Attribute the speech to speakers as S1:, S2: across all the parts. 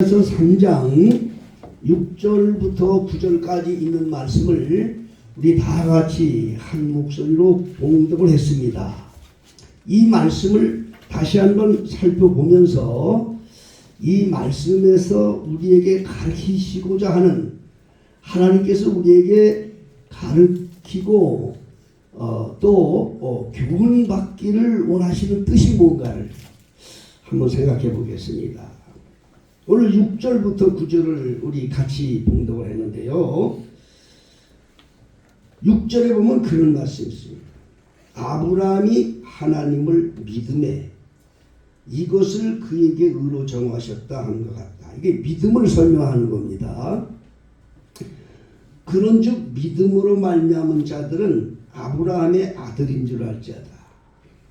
S1: 그래서 3장 6절부터 9절까지 있는 말씀을 우리 다 같이 한 목소리로 봉독을 했습니다. 이 말씀을 다시 한번 살펴보면서 이 말씀에서 우리에게 가르치시고자 하는, 하나님께서 우리에게 가르치고 또 교훈받기를 원하시는 뜻이 뭔가를 한번 생각해 보겠습니다. 오늘 6절부터 9절을 우리 같이 봉독을 했는데요. 6절에 보면 그런 말씀이 있습니다. 아브라함이 하나님을 믿음에 이것을 그에게 의로 정하셨다 한 것 같다. 이게 믿음을 설명하는 겁니다. 그런즉 믿음으로 말미암은 자들은 아브라함의 아들인 줄 알지어다.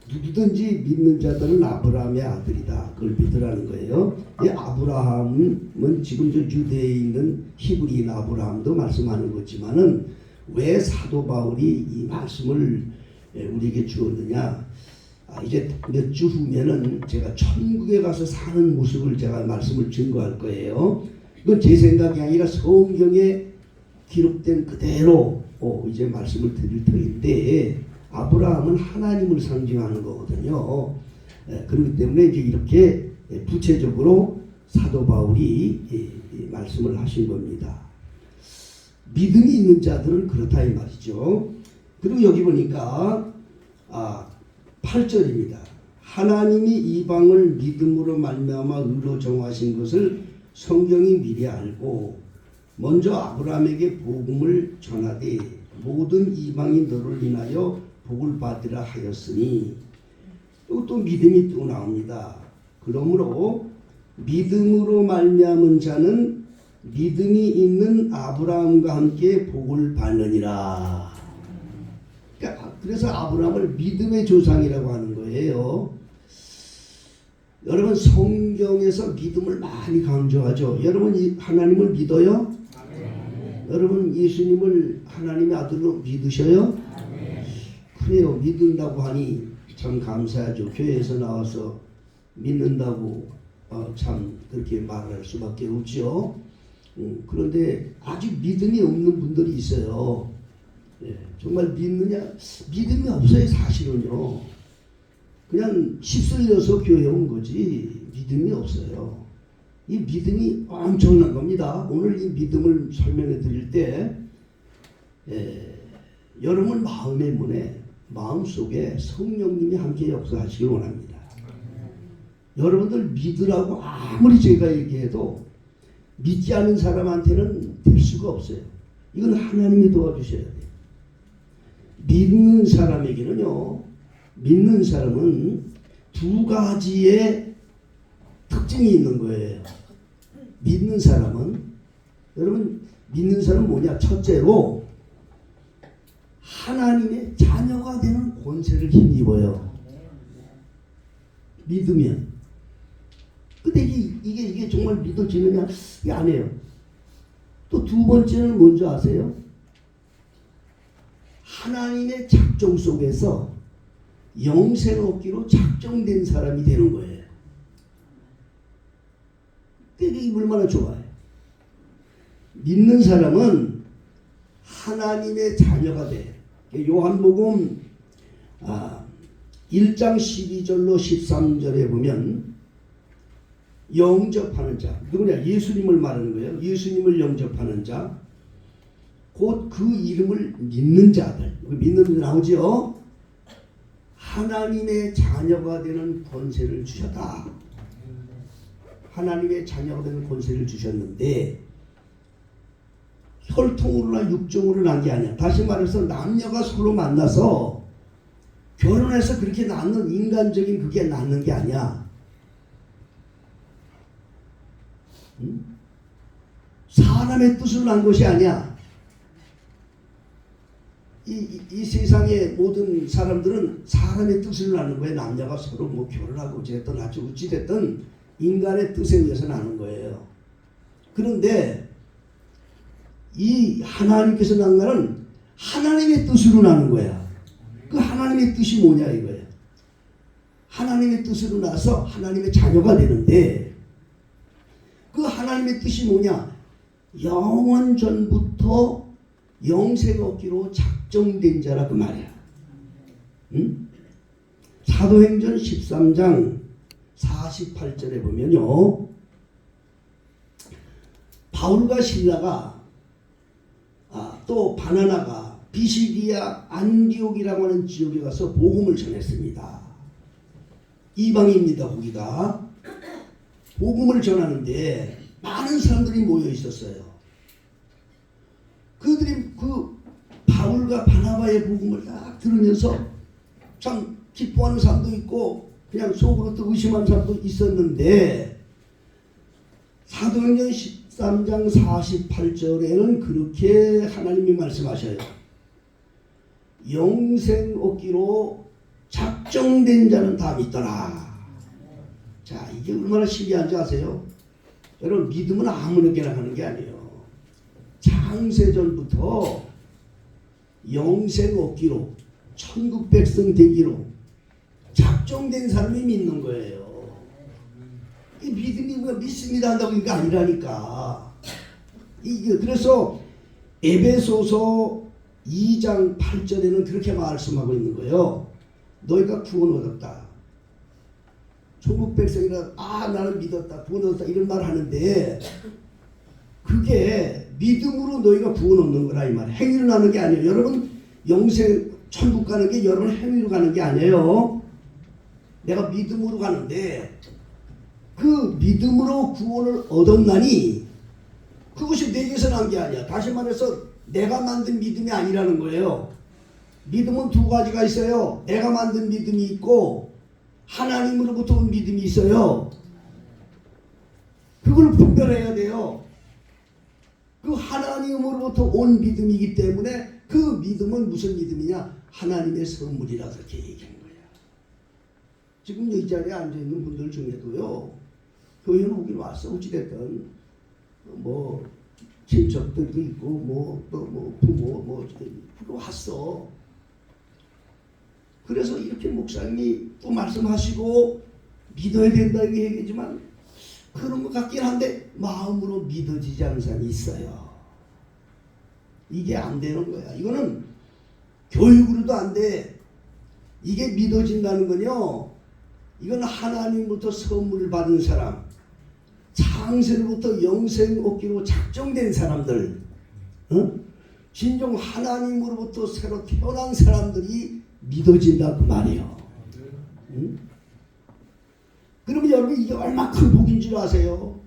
S1: 누구든지 믿는 자들은 아브라함의 아들이다. 그걸 믿으라는 거예요. 이 아브라함은 지금 저 유대에 있는 히브리인 아브라함도 말씀하는 거지만은 왜 사도 바울이 이 말씀을 우리에게 주었느냐? 이제 몇 주 후면은 제가 천국에 가서 사는 모습을 제가 말씀을 증거할 거예요. 이건 제 생각이 아니라 성경에 기록된 그대로 이제 말씀을 드릴 터인데, 아브라함은 하나님을 상징하는 거거든요. 그렇기 때문에 이제 이렇게 구체적으로 사도 바울이 말씀을 하신 겁니다. 믿음이 있는 자들은 그렇다 이 말이죠. 그리고 여기 보니까 8절입니다. 하나님이 이방을 믿음으로 말미암아 의로 정하신 것을 성경이 미리 알고 먼저 아브라함에게 복음을 전하되 모든 이방이 너를 인하여 복을 받으라 하였으니, 또 믿음이 또 나옵니다. 그러므로 믿음으로 말미암은 자는 믿음이 있는 아브라함과 함께 복을 받느니라. 그래서 아브라함을 믿음의 조상이라고 하는 거예요. 여러분, 성경에서 믿음을 많이 강조하죠. 여러분 하나님을 믿어요? 여러분 예수님을 하나님의 아들로 믿으셔요? 그래요. 믿는다고 하니 참 감사하죠. 교회에서 나와서 믿는다고 참 그렇게 말할 수밖에 없죠. 그런데 아직 믿음이 없는 분들이 있어요. 정말 믿느냐? 믿음이 없어요. 사실은요. 그냥 휩쓸려서 교회에 온 거지 믿음이 없어요. 이 믿음이 엄청난 겁니다. 오늘 이 믿음을 설명해 드릴 때 여러분 마음의 문에, 마음속에 성령님이 함께 역사하시길 원합니다. 여러분들 믿으라고 아무리 제가 얘기해도 믿지 않은 사람한테는 될 수가 없어요. 이건 하나님이 도와주셔야 돼요. 믿는 사람에게는요, 믿는 사람은 두 가지의 특징이 있는 거예요. 믿는 사람은, 여러분 믿는 사람은 뭐냐? 첫째로 하나님의 자녀가 되는 권세를 힘입어요. 믿으면. 근데 이게 정말 믿어지느냐? 이게 아니에요. 또 두 번째는 뭔지 아세요? 하나님의 작정 속에서 영생 얻기로 작정된 사람이 되는 거예요. 이게 얼마나 좋아요. 믿는 사람은 하나님의 자녀가 돼. 요한복음 1장 12절로 13절에 보면 영접하는 자, 누구냐? 예수님을 말하는 거예요. 예수님을 영접하는 자, 곧 그 이름을 믿는 자들, 믿는 자 나오죠? 하나님의 자녀가 되는 권세를 주셨다. 하나님의 자녀가 되는 권세를 주셨는데 혈통으로나 육종으로 난 게 아니야. 다시 말해서 남녀가 서로 만나서 결혼해서 그렇게 낳는 인간적인 그게 낳는 게 아니야. 사람의 뜻으로 난 것이 아니야. 이 세상의 모든 사람들은 사람의 뜻을 나는 거예요. 남녀가 서로 뭐 결혼하고 어쨌든 아주 어찌됐든 인간의 뜻에 의해서 나는 거예요. 그런데 이 하나님께서 난 거는 하나님의 뜻으로 나는 거야. 그 하나님의 뜻이 뭐냐 이거예요. 하나님의 뜻으로 나서 하나님의 자녀가 되는데 그 하나님의 뜻이 뭐냐? 영원 전부터 영생 얻기로 작정된 자라 그 말이야. 응? 사도행전 13장 48절에 보면요, 바울과 실라가 또 바나나가 비시디아 안디옥이라고 하는 지역에 가서 복음을 전했습니다. 이방입니다. 거기가 복음을 전하는데 많은 사람들이 모여 있었어요. 그들이 그 바울과 바나바의 복음을 딱 들으면서 참 기뻐하는 사람도 있고 그냥 속으로 또 의심하는 사람도 있었는데, 사도행전 13장 48절에는 그렇게 하나님이 말씀하셔요. 영생 얻기로 작정된 자는 다 믿더라. 자, 이게 얼마나 신기한지 아세요? 여러분, 믿음은 아무렇게나 하는 게 아니에요. 창세전부터 영생 얻기로, 천국 백성 되기로 작정된 사람이 믿는 거예요. 이 믿음이 뭐 믿습니다 한다고 이게 아니라니까. 그래서 에베소서 2장 8절에는 그렇게 말씀하고 있는 거예요. 너희가 구원 얻었다. 천국 백성이라 나는 믿었다, 구원 얻었다 이런 말 하는데, 그게 믿음으로 너희가 구원 얻는 거라 이 말. 행위로 가는 게 아니에요. 여러분, 영생 천국 가는 게 여러분 행위로 가는 게 아니에요. 내가 믿음으로 가는데 그 믿음으로 구원을 얻었나니 그것이 내게서 난 게 아니야. 다시 말해서 내가 만든 믿음이 아니라는 거예요. 믿음은 두 가지가 있어요. 내가 만든 믿음이 있고 하나님으로부터 온 믿음이 있어요. 그걸 분별해야 돼요. 그 하나님으로부터 온 믿음이기 때문에 그 믿음은 무슨 믿음이냐? 하나님의 선물이라 그렇게 얘기한 거야. 지금 이 자리에 앉아있는 분들 중에도요, 교회는 오긴 왔어. 어찌됐든 뭐 친척들도 있고 뭐 또 뭐 부모 뭐 왔어. 그래서 이렇게 목사님이 또 말씀하시고 믿어야 된다 이렇게 얘기하지만 그런 것 같긴 한데 마음으로 믿어지지 않는 사람이 있어요. 이게 안 되는 거야. 이거는 교육으로도 안 돼. 이게 믿어진다는 건요, 이건 하나님부터 선물을 받은 사람, 창세로부터 영생 얻기로 작정된 사람들, 진정 하나님으로부터 새로 태어난 사람들이 믿어진다 그 말이에요. 그러면 여러분, 이게 얼마나 큰 복인 줄 아세요?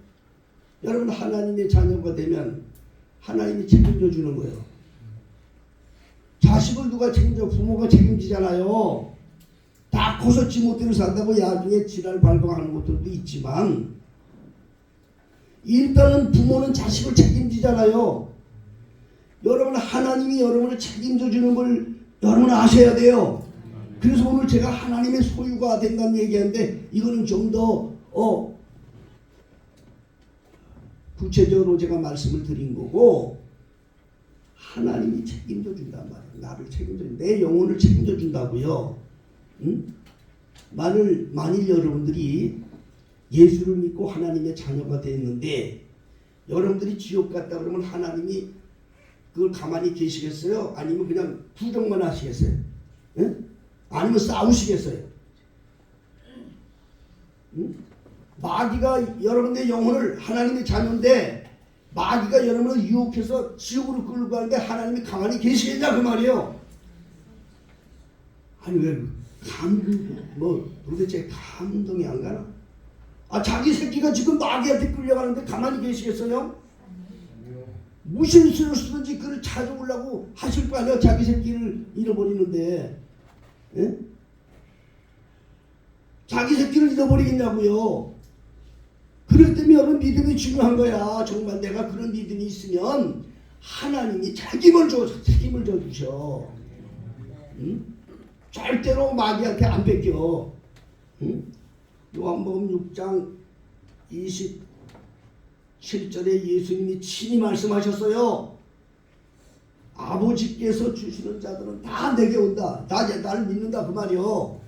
S1: 여러분, 하나님의 자녀가 되면 하나님이 책임져 주는 거예요. 자식을 누가 책임져? 부모가 책임지잖아요. 다 커서 지못대로 산다고 야중에 지랄 발광하는 것들도 있지만 일단은 부모는 자식을 책임지잖아요. 여러분, 하나님이 여러분을 책임져 주는 걸 여러분 아셔야 돼요. 그래서 오늘 제가 하나님의 소유가 된다는 얘기하는데 이거는 좀 더 구체적으로 제가 말씀을 드린 거고, 하나님이 책임져 준단 말이에요. 나를 책임져, 내 영혼을 책임져 준다고요. 만일 여러분들이 예수를 믿고 하나님의 자녀가 됐는데 여러분들이 지옥 갔다 그러면 하나님이 그걸 가만히 계시겠어요? 아니면 그냥 부정만 하시겠어요? 아니면 싸우시겠어요? 마귀가 여러분의 영혼을, 하나님의 자녀인데 마귀가 여러분을 유혹해서 지옥으로 끌고 가는데 하나님이 가만히 계시겠냐 그 말이에요. 아니 왜 도대체 감동이 안 가나? 자기 새끼가 지금 마귀한테 끌려가는데 가만히 계시겠어요? 무슨 수를 쓰든지 그를 찾아오려고 하실 거 아니에요. 자기 새끼를 잃어버리는데, 예? 자기 새끼를 잃어버리겠냐고요. 그럴 때면 여러분, 믿음이 중요한 거야. 정말 내가 그런 믿음이 있으면 하나님이 책임을 져 주셔. 절대로 마귀한테 안 뺏겨. 요한복음 6장 27절에 예수님이 친히 말씀하셨어요. 아버지께서 주시는 자들은 다 내게 온다. 나를 믿는다 그 말이요.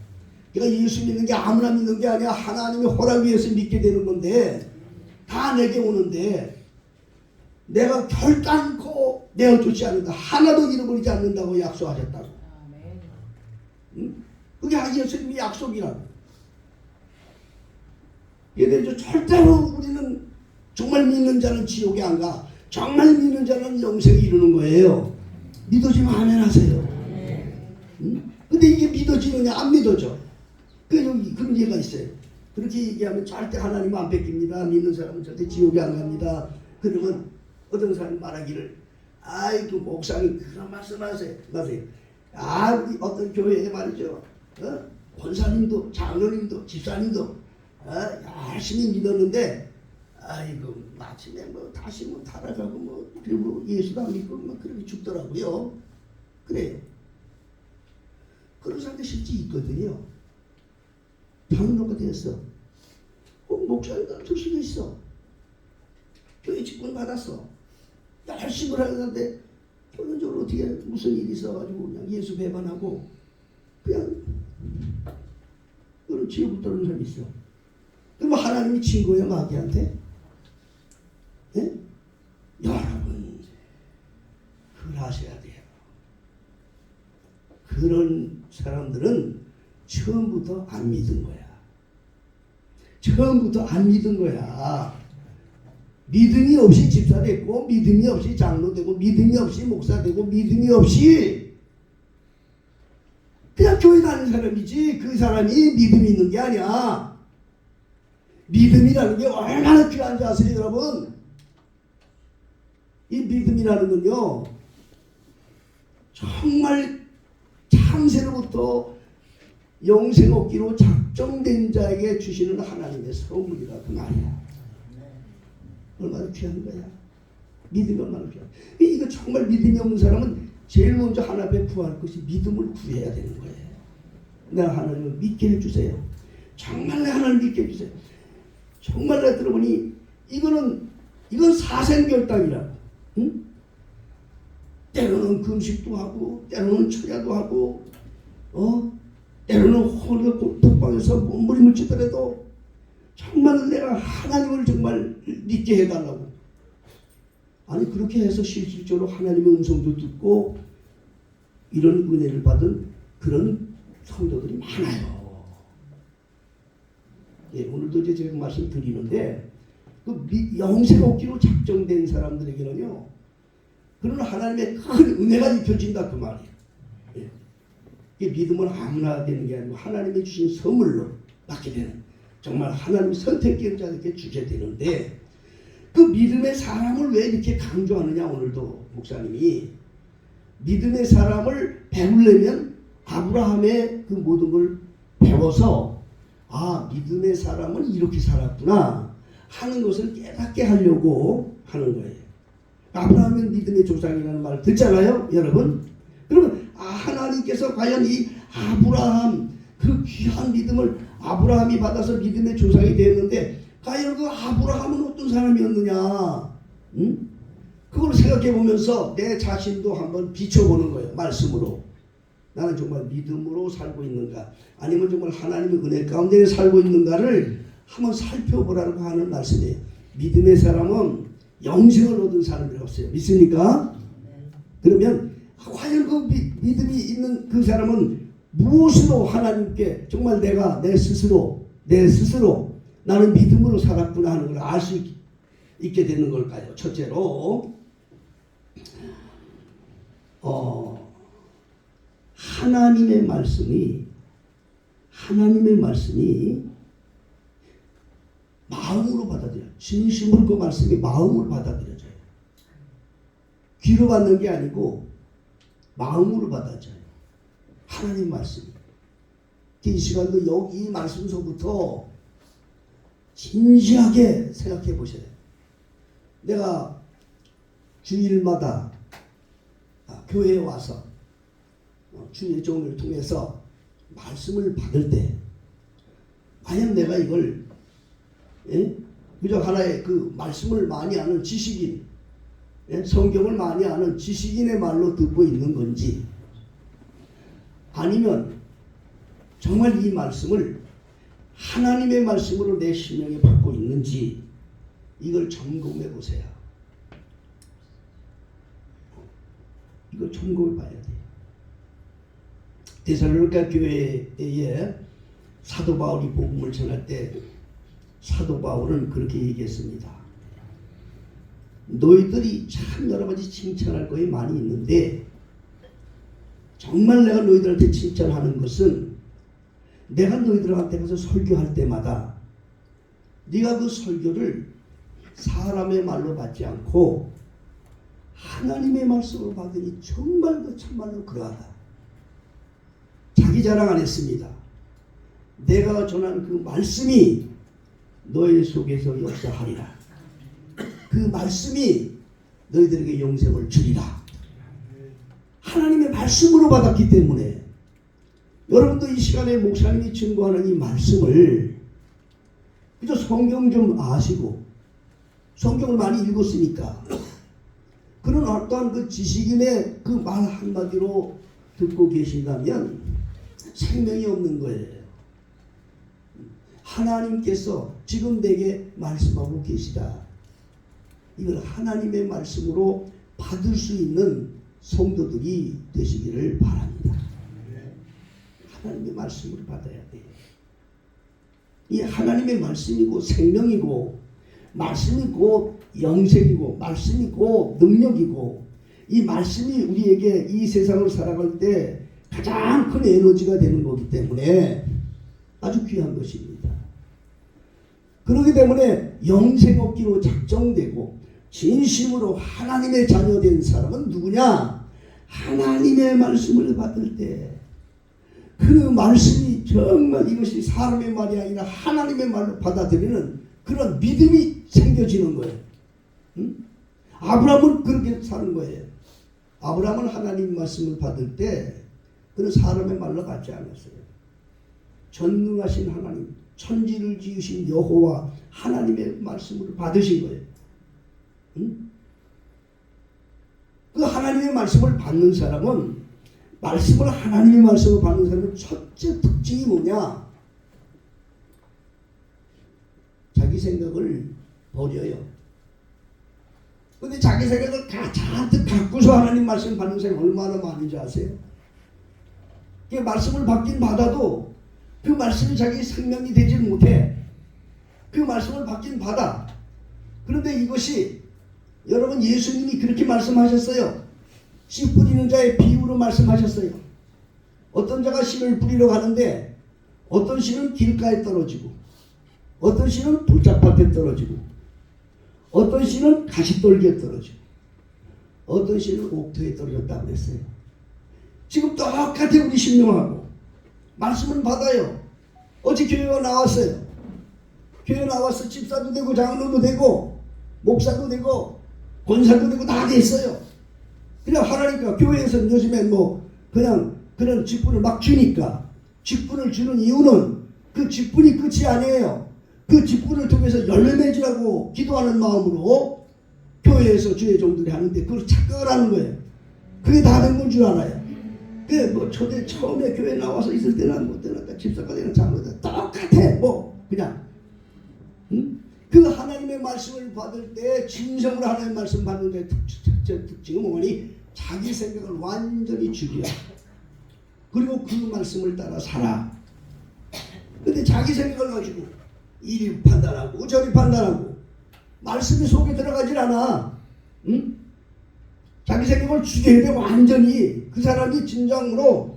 S1: 그러니까 예수 믿는 게 아무나 믿는 게 아니야. 하나님의 허락 위에서 믿게 되는 건데 다 내게 오는데 내가 결단코 내어주지 않는다. 하나도 잃어버리지 않는다고 약속하셨다고. 응? 그게 예수님의 약속이라고. 그래서 절대로 우리는 정말 믿는 자는 지옥에 안 가. 정말 믿는 자는 영생에 이루는 거예요. 믿어지면 아멘 하세요. 응? 근데 이게 믿어지느냐 안 믿어져. 여기 그런 얘기가 있어요. 그렇게 얘기하면 절대 하나님 안 뺏깁니다. 믿는 사람은 절대 지옥에 안 갑니다. 그러면 어떤 사람이 말하기를 아이고 목사님 그런 말씀하세요. 우리 어떤 교회에 말이죠. 권사님도 장로님도 집사님도 열심히 믿었는데 아이고 마침내 다시 타락하고 그리고 예수도 안 믿고 그렇게 죽더라고요. 그래요. 그런 사람들 실제 있거든요. 장로가 됐어. 목사님도 될 수도 있어. 교회 직분 받았어. 열심히 하는데 결론적으로 어떻게 무슨 일이 있어가지고 그냥 예수 배반하고 그냥 그런 지옥을 떠는 사람이 있어. 그럼 하나님이 친 거예요 마귀한테? 예? 여러분 그걸 하셔야 돼요. 그런 사람들은 처음부터 안 믿은 거야. 처음부터 안 믿은 거야. 믿음이 없이 집사 됐고 믿음이 없이 장로 되고 믿음이 없이 목사 되고 믿음이 없이 그냥 교회 다니는 사람이지 그 사람이 믿음이 있는 게 아니야. 믿음이라는 게 얼마나 귀한 줄 아세요 여러분? 이 믿음이라는 건요 정말 창세로부터 영생 얻기로 작정된 자에게 주시는 하나님의 선물이라 그 말이야. 얼마나 귀한 거야. 믿음이 얼마나 귀한 거야. 이거 정말 믿음이 없는 사람은 제일 먼저 하나님 앞에 구할 것이 믿음을 구해야 되는 거예요. 내가 하나님을 믿게 해주세요. 정말 내 하나님을 믿게 해주세요. 정말 내가 들어보니 이건 사생결단이라고. 응? 때로는 금식도 하고 때로는 철야도 하고 때로는 홀로 독방에서 몸부림을 치더라도 정말 내가 하나님을 정말 믿게 해달라고. 아니 그렇게 해서 실질적으로 하나님의 음성도 듣고 이런 은혜를 받은 그런 성도들이 많아요. 예, 오늘도 이제 제가 말씀드리는데 그 영생 얻기로 작정된 사람들에게는요 그런 하나님의 큰 은혜가 입혀진다 그 말이에요. 예. 이 믿음은 아무나 되는 게 아니고 하나님이 주신 선물로 받게 되는 정말 하나님 선택된 자에게 주게 되는데 그 믿음의 사람을 왜 이렇게 강조하느냐 오늘도 목사님이 믿음의 사람을 배우려면 아브라함의 그 모든 걸 배워서 믿음의 사람은 이렇게 살았구나 하는 것을 깨닫게 하려고 하는 거예요. 아브라함은 믿음의 조상이라는 말을 듣잖아요 여러분. 그러면 하나님께서 과연 이 아브라함 그 귀한 믿음을 아브라함이 받아서 믿음의 조상이 되었는데 과연 그 아브라함은 어떤 사람이었느냐? 응? 그걸 생각해 보면서 내 자신도 한번 비춰보는 거예요. 말씀으로. 나는 정말 믿음으로 살고 있는가? 아니면 정말 하나님의 은혜 가운데 살고 있는가를 한번 살펴보라고 하는 말씀이에요. 믿음의 사람은 영생을 얻은 사람이라고 했어요. 믿습니까? 그러면 과연 그 믿음이 있는 그 사람은 무엇으로 하나님께 정말 내가 내 스스로 나는 믿음으로 살았구나 하는 걸 알 수 있게 되는 걸까요? 첫째로 하나님의 말씀이 마음으로 받아들여요. 진심으로 그 말씀이 마음으로 받아들여져요. 귀로 받는 게 아니고 마음으로 받아져요. 하나님 말씀. 이 시간도 여기 이 말씀서부터 진지하게 생각해 보셔야 돼요. 내가 주일마다 교회에 와서 주의 종을 통해서 말씀을 받을 때 과연 내가 이걸 그저 하나의 그 말씀을 많이 아는 지식인 성경을 많이 아는 지식인의 말로 듣고 있는 건지 아니면 정말 이 말씀을 하나님의 말씀으로 내 심령에 받고 있는지 이걸 점검해 보세요. 이걸 점검해 봐야 돼요. 데살로니가 교회에 사도 바울이 복음을 전할 때 사도 바울은 그렇게 얘기했습니다. 너희들이 참 여러 가지 칭찬할 것이 많이 있는데 정말 내가 너희들한테 칭찬하는 것은 내가 너희들한테 가서 설교할 때마다 네가 그 설교를 사람의 말로 받지 않고 하나님의 말씀으로 받으니 정말 그 참말로 그러하다. 자기 자랑 안 했습니다. 내가 전한 그 말씀이 너희 속에서 역사하리라. 그 말씀이 너희들에게 영생을 주리라. 하나님의 말씀으로 받았기 때문에 여러분도 이 시간에 목사님이 증거하는 이 말씀을 그저 성경 좀 아시고 성경을 많이 읽었으니까 그런 어떠한 그 지식인의 그 말 한마디로 듣고 계신다면 생명이 없는 거예요. 하나님께서 지금 내게 말씀하고 계시다. 이걸 하나님의 말씀으로 받을 수 있는 성도들이 되시기를 바랍니다. 하나님의 말씀으로 받아야 돼요. 이 하나님의 말씀이고 생명이고 말씀이 곧 영생이고 말씀이 곧 능력이고 이 말씀이 우리에게 이 세상을 살아갈 때 가장 큰 에너지가 되는 거기 때문에 아주 귀한 것입니다. 그렇기 때문에 영생 얻기로 작정되고 진심으로 하나님의 자녀된 사람은 누구냐? 하나님의 말씀을 받을 때 그 말씀이 정말 이것이 사람의 말이 아니라 하나님의 말로 받아들이는 그런 믿음이 생겨지는 거예요. 응? 아브라함은 그렇게 사는 거예요. 아브라함은 하나님 말씀을 받을 때 그는 사람의 말로 받지 않았어요. 전능하신 하나님, 천지를 지으신 여호와 하나님의 말씀을 받으신 거예요. 응? 그 하나님의 말씀을 받는 사람은 말씀을 하나님의 말씀을 받는 사람은 첫째 특징이 뭐냐? 자기 생각을 버려요. 근데 자기 생각을 잔뜩 갖고서 하나님 말씀 받는 사람이 얼마나 많은지 아세요? 그 말씀을 받긴 받아도 그 말씀이 자기 생명이 되지 못해. 그 말씀을 받긴 받아. 그런데 이것이 여러분 예수님이 그렇게 말씀하셨어요. 씨 뿌리는 자의 비유로 말씀하셨어요. 어떤 자가 씨를 뿌리러 가는데 어떤 씨는 길가에 떨어지고 어떤 씨는 돌짝밭에 떨어지고 어떤 씨는 가시떨기에 떨어지고 어떤 씨는 옥토에 떨어졌다고 했어요. 지금 똑같아 우리 심령하고 말씀을 받아요. 어제 교회가 나왔어요. 교회 나와서 집사도 되고 장로도 되고 목사도 되고 권사도 되고 다 됐어요. 그냥 하라니까 교회에서는 요즘에 뭐 그냥 그런 직분을 막 주니까 직분을 주는 이유는 그 직분이 끝이 아니에요. 그 직분을 통해서 열매 맺으라고 기도하는 마음으로 교회에서 주의 종들이 하는데 그걸 착각을 하는 거예요. 그게 다 된 건 줄 알아요. 그 뭐 초대 처음에 교회 나와서 있을 때는 뭐 때는 집사가 되는 장로다 똑같아. 뭐 그냥 그 하나님의 말씀을 받을 때 진정으로 하나님의 말씀 받는 데 특징은 뭐니? 자기 생각을 완전히 죽여. 그리고 그 말씀을 따라 살아. 근데 자기 생각을 가지고 이리 판단하고 저리 판단하고 말씀이 속에 들어가질 않아. 응? 자기 생각을 죽여야 돼. 완전히. 그 사람이 진정으로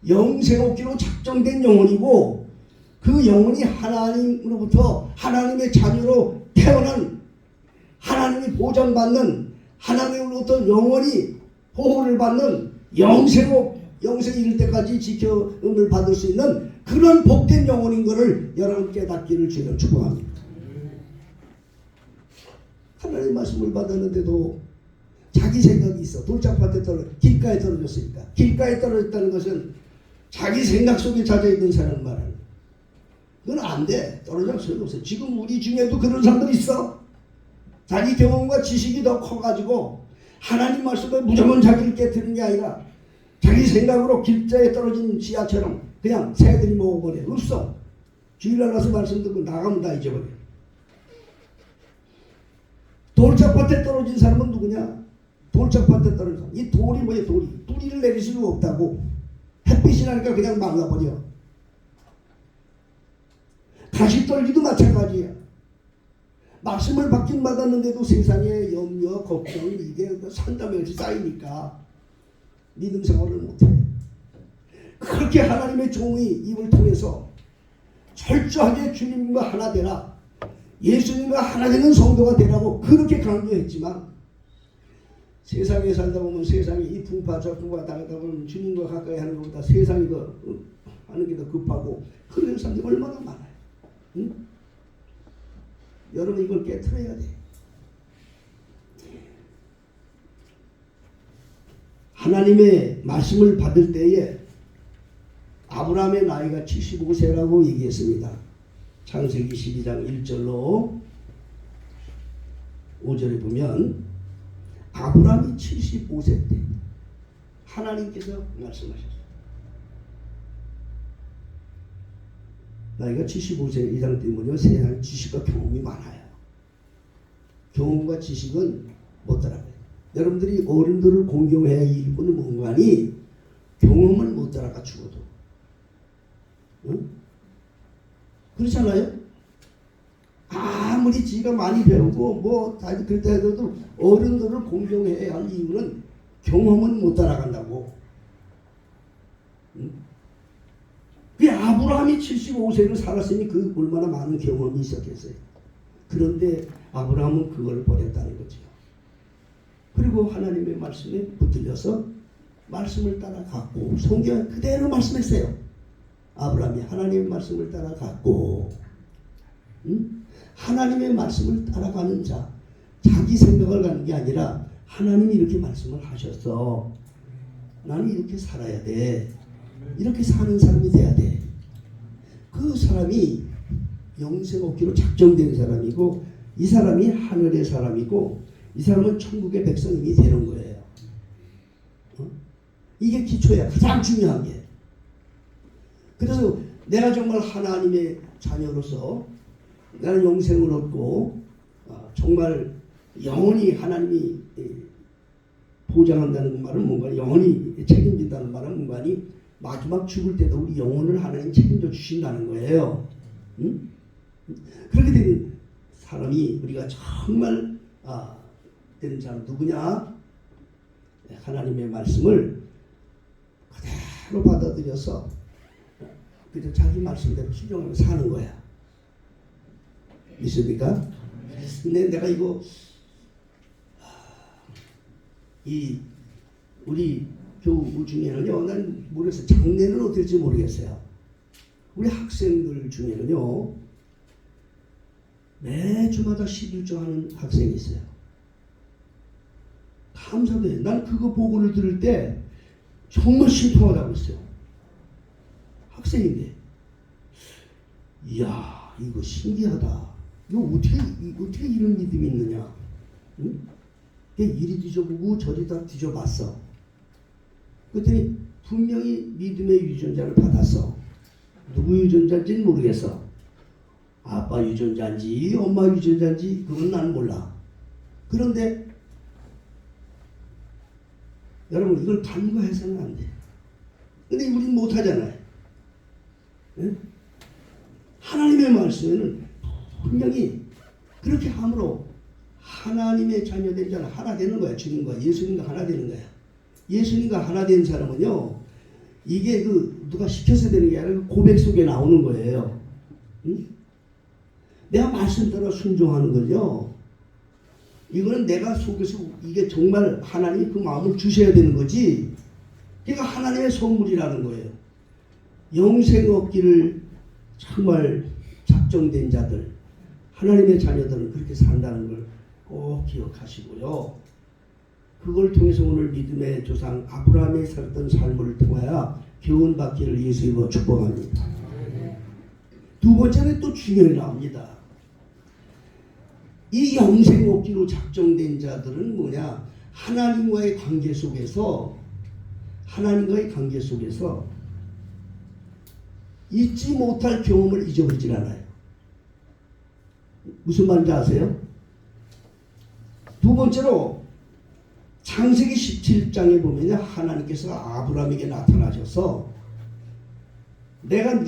S1: 영생 얻기로 작정된 영혼이고 그 영혼이 하나님으로부터 하나님의 자녀로 태어난 하나님이 보장받는 하나님으로부터 영원히 보호를 받는 영생에 이를 때까지 지켜움을 받을 수 있는 그런 복된 영혼인 것을 여러분 깨닫기를 주여 축복합니다. 하나님의 말씀을 받았는데도 자기 생각이 있어. 돌짝밭에 길가에 떨어졌으니까. 길가에 떨어졌다는 것은 자기 생각 속에 젖어있는 사람 말하는 거예요. 그건 안 돼. 떨어져 소용없어. 지금 우리 중에도 그런 사람들 있어. 자기 경험과 지식이 더 커가지고 하나님 말씀에 무조건 자기를 깨뜨리는 게 아니라 자기 생각으로 길자에 떨어진 씨앗처럼 그냥 새들이 먹어버려. 없어. 주일날 와서 말씀 듣고 나가면 다 잊어버려. 돌짝밭에 떨어진 사람은 누구냐? 돌짝밭에 떨어진 사람. 이 돌이 뭐야? 돌이. 뿌리를 내릴 수가 없다고. 햇빛이 나니까 그냥 말라버려. 가시떨기도 마찬가지야. 말씀을 받긴 받았는데도 세상에 염려, 걱정, 이게 산다면서 쌓이니까 믿음 생활을 못해. 그렇게 하나님의 종이 입을 통해서 철저하게 주님과 하나 되라, 예수님과 하나 되는 성도가 되라고 그렇게 강조했지만, 세상에 살다 보면 세상에 이 풍파 저 풍파 당하다 보면 주님과 가까이 하는 것보다 세상이 더 하는 게 더 급하고 그런 사람들이 얼마나 많아요. 응? 여러분 이걸 깨트려야 돼. 하나님의 말씀을 받을 때에 아브라함의 나이가 75세라고 얘기했습니다. 창세기 12장 1절로 5절에 보면 아브라함이 75세 때 하나님께서 말씀하셨어요. 나이가 75세 이상 때문에 세상 지식과 경험이 많아요. 경험과 지식은 못 따라가요. 여러분들이 어른들을 공경해야 일꾼은 뭔가니 경험을 못 따라가 죽어도. 응? 그렇잖아요? 아무리 지가 많이 배우고 뭐 다 그렇다 해도 어른들을 공경해야 할 이유는 경험은 못 따라간다고. 응? 그 아브라함이 75세를 살았으니 그 얼마나 많은 경험이 있었겠어요. 그런데 아브라함은 그걸 버렸다는 거죠. 그리고 하나님의 말씀에 붙들려서 말씀을 따라갔고, 성경에 그대로 말씀했어요. 아브라함이 하나님의 말씀을 따라갔고, 하나님의 말씀을 따라가는 자, 자기 생각을 가는 게 아니라 하나님이 이렇게 말씀을 하셨어. 나는 이렇게 살아야 돼. 이렇게 사는 사람이 돼야 돼. 그 사람이 영생 얻기로 작정된 사람이고, 이 사람이 하늘의 사람이고, 이 사람은 천국의 백성이 되는 거예요. 이게 기초야. 가장 중요한 게. 그래서 내가 정말 하나님의 자녀로서 나는 영생을 얻고 정말 영원히 하나님이 보장한다는 말은 뭔가, 영원히 책임진다는 말은 뭔가니 마지막 죽을 때도 우리 영혼을 하나님 책임져 주신다는 거예요. 응? 그렇게 되는 사람이 우리가 정말 되는 사람 누구냐? 하나님의 말씀을 그대로 받아들여서 그저 자기 말씀대로 순종하며 사는 거야. 믿습니까? 근데 내가 이거 우리 교우 중에는요, 난 모르겠어요. 장래는 어떨지 모르겠어요. 우리 학생들 중에는요, 매주마다 11조 하는 학생이 있어요. 감사돼. 난 그거 보고를 들을 때 정말 신통하다고 했어요. 학생인데, 이야, 이거 신기하다. 이거 어떻게 이런 믿음이 있느냐? 응? 이리 뒤져보고 저리 다 뒤져봤어. 그랬더니 분명히 믿음의 유전자를 받았어. 누구 유전자인지는 모르겠어. 아빠 유전자인지 엄마 유전자인지 그건 난 몰라. 그런데 여러분 이걸 간과해서는 안 돼. 근데 우리는 못하잖아요. 네? 하나님의 말씀에는 분명히 그렇게 함으로 하나님의 자녀된 자는 하나 되는 거야. 주님과 예수님과 하나 되는 거야. 예수님과 하나 된 사람은요, 이게 누가 시켜서 되는 게 아니라 고백 속에 나오는 거예요. 응? 내가 말씀 따라 순종하는 거죠. 이거는 내가 속에서 이게 정말 하나님이 그 마음을 주셔야 되는 거지. 그러니까 하나님의 선물이라는 거예요. 영생 얻기를 정말 작정된 자들, 하나님의 자녀들은 그렇게 산다는 걸 꼭 기억하시고요. 그걸 통해서 오늘 믿음의 조상 아브라함이 살았던 삶을 통하여 교훈받기를 예수님으로 축복합니다. 두 번째는 또 중요히 나옵니다. 이 영생 얻기로 작정된 자들은 뭐냐? 하나님과의 관계 속에서 잊지 못할 경험을 잊어버리질 않아요. 무슨 말인지 아세요? 두 번째로 창세기 17장에 보면 하나님께서 아브라함에게 나타나셔서 내가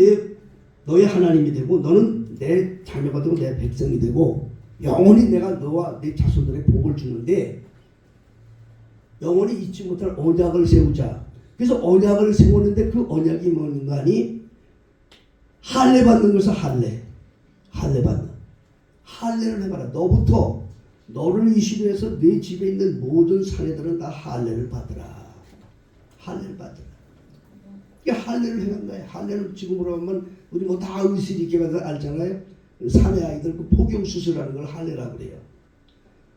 S1: 너의 하나님이 되고 너는 내 자녀가 되고 내 백성이 되고 영원히 내가 너와 내 자손들의 복을 주는데 영원히 잊지 못할 언약을 세우자. 그래서 언약을 세우는데 그 언약이 뭔가 하니 할례 받는 것을 할례 받는 할례를 해봐라. 너부터 너를 이시로 해서 네 집에 있는 모든 사내들은 다 할례를 받으라. 할례를 받으라. 이게 할례를 행한 거예요. 할례를 지금으로 하면 우리 뭐 다 의식 있게 받아 알잖아요. 사내 아이들 그 포경 수술하는 걸 할례라고 그래요.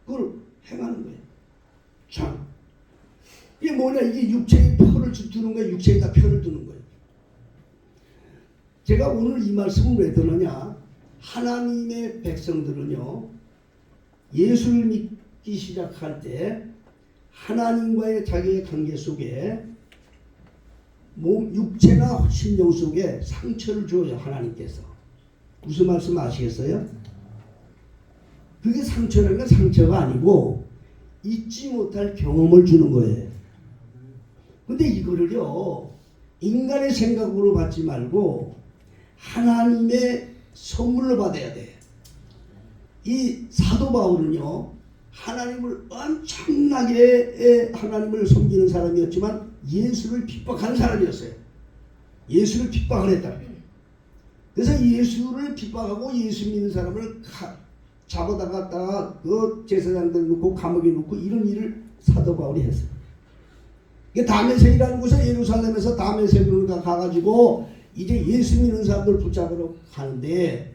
S1: 그걸 행하는 거예요. 참 이게 뭐냐, 이게 육체에 표를 두는 거예요. 육체에다 표를 두는 거예요. 제가 오늘 이 말씀을 왜 드느냐, 하나님의 백성들은요 예수를 믿기 시작할 때 하나님과의 자기의 관계 속에 몸, 육체나 심령 속에 상처를 줘요. 하나님께서. 무슨 말씀 아시겠어요? 그게 상처라는 건 상처가 아니고 잊지 못할 경험을 주는 거예요. 근데 이거를요 인간의 생각으로 받지 말고 하나님의 선물로 받아야 돼. 이 사도 바울은요 하나님을 엄청나게 하나님을 섬기는 사람이었지만 예수를 핍박하는 사람이었어요. 예수를 핍박을 했다. 그래서 예수를 핍박하고 예수 믿는 사람을 잡아다가 그 제사장들 놓고 감옥에 놓고 이런 일을 사도 바울이 했어요. 다메섹이라는 곳에 예루살렘에서 다메섹으로 가가지고 이제 예수 믿는 사람들 붙잡으러 가는데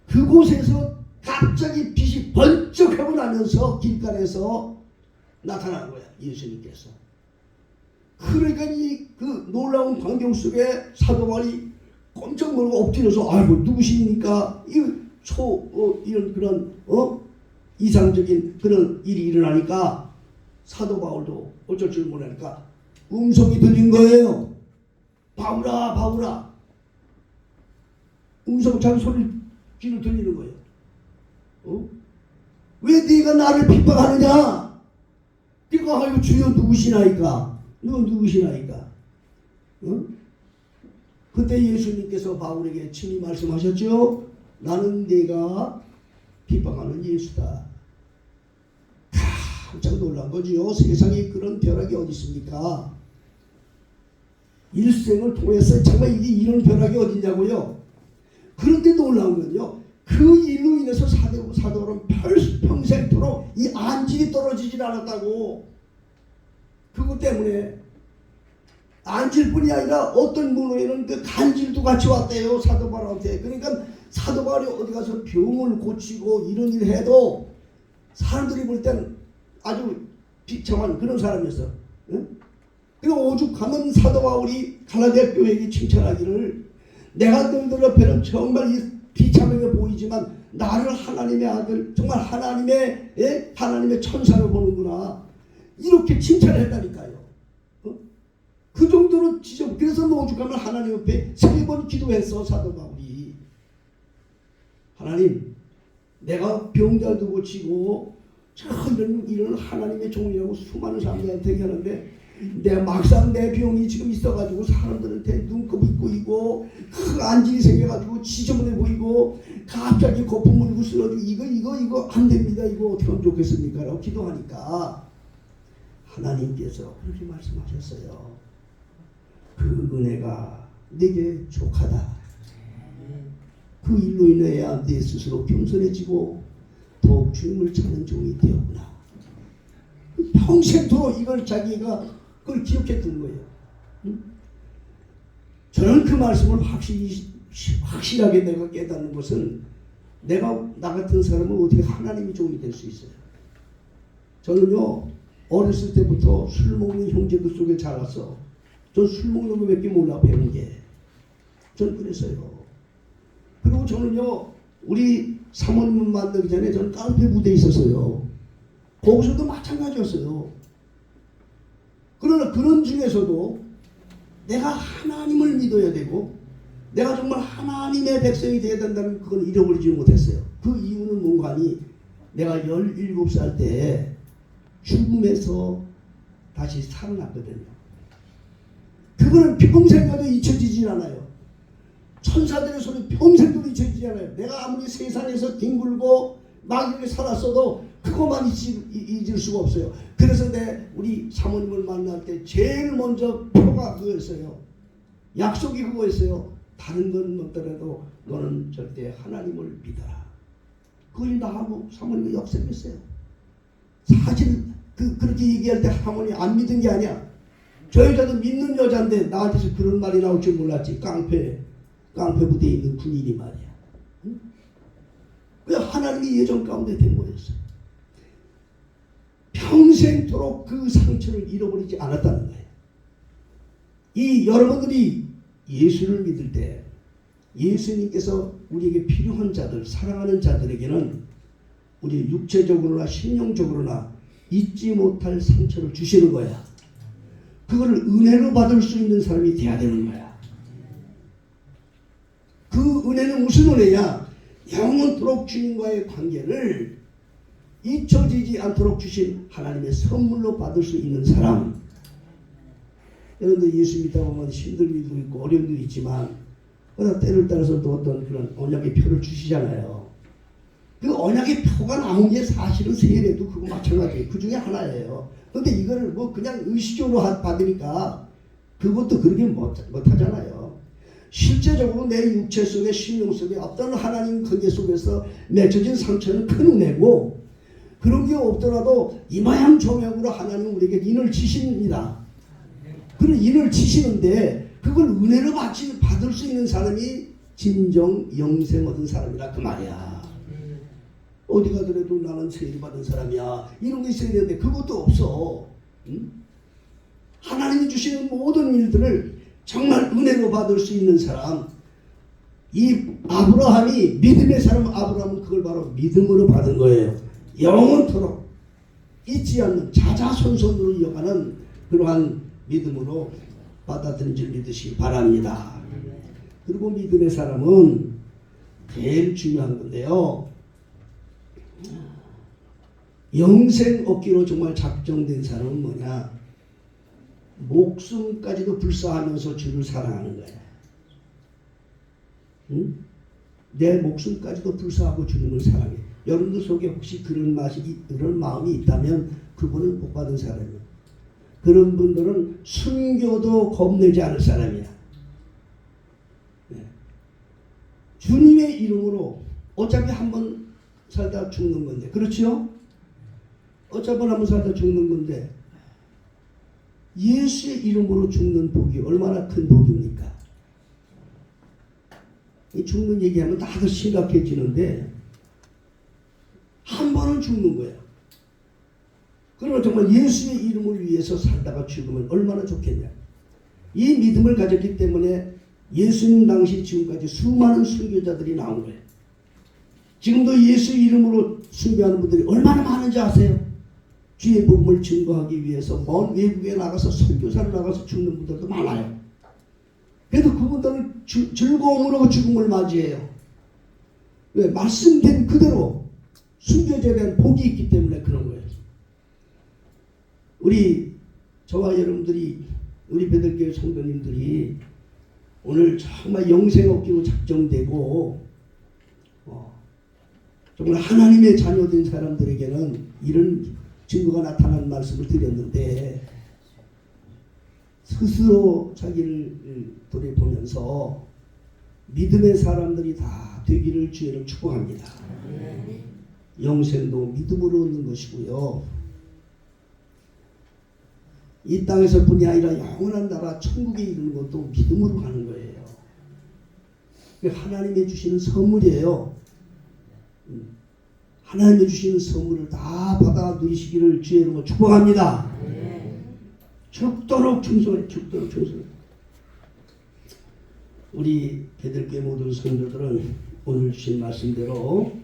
S1: 그곳에서 갑자기 빛이 번쩍하고 나면서 길가에서 나타난 거야. 예수님께서. 그러니까 이 그 놀라운 광경 속에 사도 바울이 꼼짝 모르고 엎드려서 아이고 누구십니까? 이런 그런 이상적인 그런 일이 일어나니까 사도 바울도 어쩔 줄 모르니까 음성이 들린 거예요. 바울아 바울아. 음성찬 소리 귀로 들리는 거예요. 왜 네가 나를 핍박하느냐? 네가 아이고 주여 누구시나이까? 누구시나이까? 그때 예수님께서 바울에게 친히 말씀하셨죠. 나는 네가 핍박하는 예수다. 깜짝 놀란 거지요. 세상에 그런 벼락이 어디 있습니까? 일생을 통해서 정말 이게 이런 벼락이 어디냐고요. 그런데 놀라운 건요. 그 일로 인해서 사도는 평생토록 이 안질이 떨어지질 않았다고. 그것 때문에 안질뿐이 아니라 어떤 문호에는 그 간질도 같이 왔대요. 사도 바울한테. 그러니까 사도 바울이 어디 가서 병을 고치고 이런 일을 해도 사람들이 볼 때는 아주 비참한 그런 사람이었어. 응? 그리고 오죽하면 사도 바울이 갈라디아 교회에게 칭찬하기를 내가 너희들 옆에는 정말 비참하게 보이지만 나를 하나님의 아들 정말 하나님의 천사로 보는구나 이렇게 칭찬을 했다니까요. 그 정도로 그래서 오죽하면 하나님 옆에 3번 기도했어. 사도 바울이. 하나님 내가 병자도 고치고 이런 하나님의 종이라고 수많은 사람들한테 얘기하는데 막상 내 병이 지금 있어가지고 사람들한테 눈곱이 꼬이고 그 안질이 생겨가지고 지저분해 보이고 갑자기 거품 물고 쓰러지고 이거 안 됩니다. 이거 어떻게 하면 좋겠습니까? 라고 기도하니까 하나님께서 그렇게 말씀하셨어요. 그 은혜가 내게 족하다. 그 일로 인해야 내 스스로 겸손해지고 더욱 주님을 찾는 종이 되었구나. 평생토록 이걸 자기가 그걸 기억했던 거예요. 저는 그 말씀을 확실하게 내가 깨닫는 것은 내가 나 같은 사람은 어떻게 하나님의 종이 될 수 있어요. 저는요 어렸을 때부터 술 먹는 형제들 속에 자라서 전 술 먹는 거 몇 개 몰라 배운 게. 전 그랬어요. 그리고 저는요 우리 사모님을 만나기 전에 저는 깡패 부대에 있었어요. 거기서도 마찬가지였어요. 그러나 그런 중에서도 내가 하나님을 믿어야 되고 내가 정말 하나님의 백성이 되어야 된다는 그걸 잃어버리지 못했어요. 그 이유는 뭔가 하니 내가 17살 때 죽음에서 다시 살아났거든요. 그거는 평생 가도 잊혀지질 않아요. 천사들의 소리 평생도 잊혀지지 않아요. 내가 아무리 세상에서 뒹굴고 막 이렇게 살았어도 그것만 잊을 수가 없어요. 그래서 우리 사모님을 만날 때 제일 먼저 표가 그거였어요. 약속이 그거였어요. 다른 건 없더라도 너는 절대 하나님을 믿어라. 그걸 나하고 사모님이 역습했어요. 사실 그렇게 얘기할 때 사모님이 안 믿은 게 아니야. 저 여자도 믿는 여자인데 나한테서 그런 말이 나올 줄 몰랐지. 깡패 부대에 있는 군인이 말이야. 응? 그 하나님이 예정 가운데 된 거였어요. 평생토록 그 상처를 잃어버리지 않았다는 거예요. 이 여러분들이 예수를 믿을 때 예수님께서 우리에게 필요한 자들, 사랑하는 자들에게는 우리 육체적으로나 심령적으로나 잊지 못할 상처를 주시는 거야. 그거를 은혜로 받을 수 있는 사람이 돼야 되는 거야. 그 은혜는 무슨 은혜야? 영원토록 주님과의 관계를 잊혀지지 않도록 주신 하나님의 선물로 받을 수 있는 사람. 여러분들 예수 믿다 보면 힘든 일도 있고 어려운 일도 있지만 그러나 때를 따라서 또 어떤 그런 언약의 표를 주시잖아요. 그 언약의 표가 나온 게 사실은 세례도 그거 마찬가지예요. 그 중에 하나예요. 근데 이거를 뭐 그냥 의식적으로 받으니까 그것도 그렇게 못하잖아요. 실제적으로 내 육체 속에 심령 속에 어떤 하나님 관계 속에서 맺혀진 상처는 큰 은혜고, 그런 게 없더라도 이마양 조명으로 하나님은 우리에게 인을 치십니다. 그런 인을 치시는데 그걸 은혜로 받을 수 있는 사람이 진정 영생 얻은 사람이라 그 말이야. 어디 가더라도 나는 세례 받은 사람이야 이런 게 있어야 되는데 그것도 없어. 응? 하나님이 주시는 모든 일들을 정말 은혜로 받을 수 있는 사람, 이 아브라함이 믿음의 사람, 아브라함은 그걸 바로 믿음으로 받은 거예요. 영원토록 잊지 않는 자자손손으로 이어가는 그러한 믿음으로 받아들인 줄 믿으시기 바랍니다. 그리고 믿음의 사람은 제일 중요한 건데요, 영생 얻기로 정말 작정된 사람은 뭐냐? 목숨까지도 불사하면서 주를 사랑하는 거야. 응? 내 목숨까지도 불사하고 주님을 사랑해. 여러분들 속에 혹시 그런 마음이 있다면 그분은 복 받은 사람이에요. 그런 분들은 순교도 겁내지 않을 사람이야. 네. 주님의 이름으로 어차피 한번 살다 죽는 건데, 그렇죠? 어차피 한번 살다 죽는 건데 예수의 이름으로 죽는 복이 얼마나 큰 복입니까? 이 죽는 얘기하면 다들 심각해지는데 한 번은 죽는 거야. 그러면 정말 예수의 이름을 위해서 살다가 죽으면 얼마나 좋겠냐. 이 믿음을 가졌기 때문에 예수님 당시 지금까지 수많은 순교자들이 나온 거예요. 지금도 예수 이름으로 순교하는 분들이 얼마나 많은지 아세요? 주의 복음을 증거하기 위해서 먼 외국에 나가서 선교사로 나가서 죽는 분들도 많아요. 그래도 그분들은 즐거움으로 죽음을 맞이해요. 왜? 말씀된 그대로 순교자에 대한 복이 있기 때문에 그런 거예요. 저와 여러분들이, 우리 베들교회 성도님들이 오늘 정말 영생 얻기로 작정되고 정말 하나님의 자녀된 사람들에게는 이런 증거가 나타나는 말씀을 드렸는데, 스스로 자기를 돌아보면서 믿음의 사람들이 다 되기를 주의를 축복합니다. 영생도 믿음으로 얻는 것이고요, 이 땅에서뿐이 아니라 영원한 나라 천국에 이르는 것도 믿음으로 가는 거예요. 하나님이 주시는 선물이에요. 하나님이 주시는 선물을 다 받아 누리시기를 주의 이름으로 축복합니다. 죽도록 충성해, 죽도록 충성해. 우리 베들교회 모든 성도들은 오늘 주신 말씀대로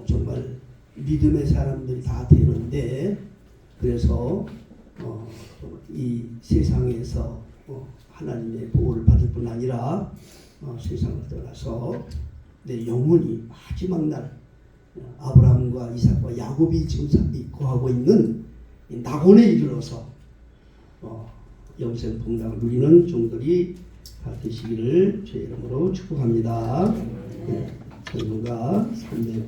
S1: 정말 믿음의 사람들이 다 되는데, 그래서 이 세상에서 하나님의 보호를 받을 뿐 아니라 세상을 떠나서 내 영혼이 마지막 날 아브라함과 이삭과 야곱이 지금 거하고 있는 낙원에 이르러서 영생 풍랑을 누리는 종들이 되시기를 주의 이름으로 축복합니다. 성도가 300